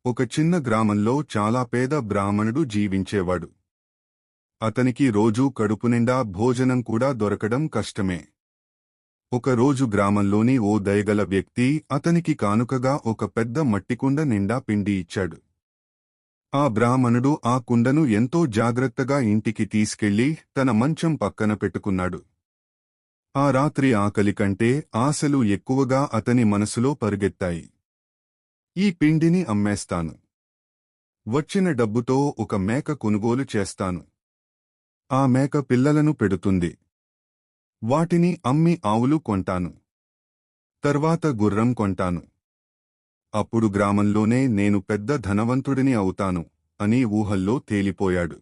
ఒక చిన్న గ్రామంలో చాలా పేద బ్రాహ్మణుడు జీవించేవాడు. అతనికి రోజూ కడుపునిండా భోజనం కూడా దొరకడం కష్టమే. ఒకరోజు గ్రామంలోని ఓ దయగల వ్యక్తి అతనికి కానుకగా ఒక పెద్ద మట్టికుండ నిండా పిండి ఇచ్చాడు. ఆ బ్రాహ్మణుడు ఆ కుండను ఎంతో జాగ్రత్తగా ఇంటికి తీసుకెళ్లి తన మంచం పక్కన పెట్టుకున్నాడు. ఆ రాత్రి ఆకలి కంటే ఆశలు ఎక్కువగా అతని మనసులో పరుగెత్తాయి. ఈ పిండిని అమ్మేస్తాను. వచ్చిన డబ్బుతో ఒక మేక కొనుగోలు చేస్తాను. ఆ మేక పిల్లలను పెడుతుంది. వాటిని అమ్మి ఆవులు కొంటాను. తర్వాత గుర్రం కొంటాను. అప్పుడు గ్రామంలోనే నేను పెద్ద ధనవంతుడిని అవుతాను అని ఊహల్లో తేలిపోయాడు.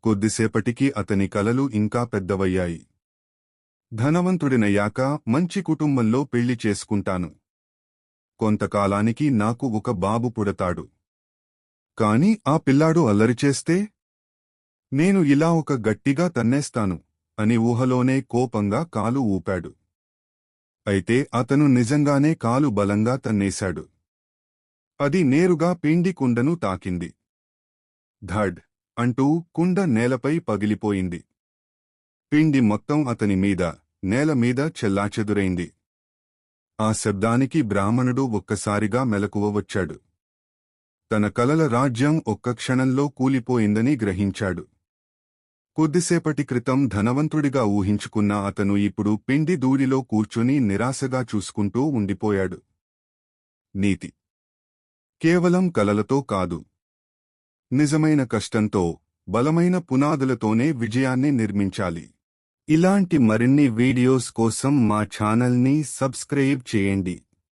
కొద్దిసేపటికి అతని కలలు ఇంకా పెద్దవయ్యాయి. ధనవంతుడినయ్యాక మంచి కుటుంబంలో పెళ్లి చేసుకుంటాను. కొంతకాలానికి నాకు ఒక బాబు పుడతాడు. కాని ఆ పిల్లాడు అల్లరిచేస్తే నేను ఇలా ఒక గట్టిగా తన్నేస్తాను అని ఊహలోనే కోపంగా కాలు ఊపాడు. అయితే అతను నిజంగానే కాలు బలంగా తన్నేశాడు. అది నేరుగా పిండి కుండను తాకింది. ధడ్ అంటూ కుండ నేలపై పగిలిపోయింది. పిండి మొత్తం అతని మీద, నేల మీద చెల్లాచెదురైంది. ఆ శబ్దానికి బ్రాహ్మణుడు ఒక్కసారిగా మెలకువ వచ్చాడు. తన కలల రాజ్యం ఒక్క క్షణంలో కూలిపోయిందని గ్రహించాడు. కొద్దిసేపటి క్రితం ధనవంతుడిగా ఊహించుకున్న అతను ఇప్పుడు పిండి దూరిలో కూర్చుని నిరాశగా చూసుకుంటూ ఉండిపోయాడు. నీతి: కేవలం కలలతో కాదు, నిజమైన కష్టంతో, బలమైన పునాదులతోనే విజయాన్ని నిర్మించాలి. ఇలాంటి మరిన్ని వీడియోస్ కోసం మా ఛానల్ని సబ్స్క్రైబ్ చేయండి.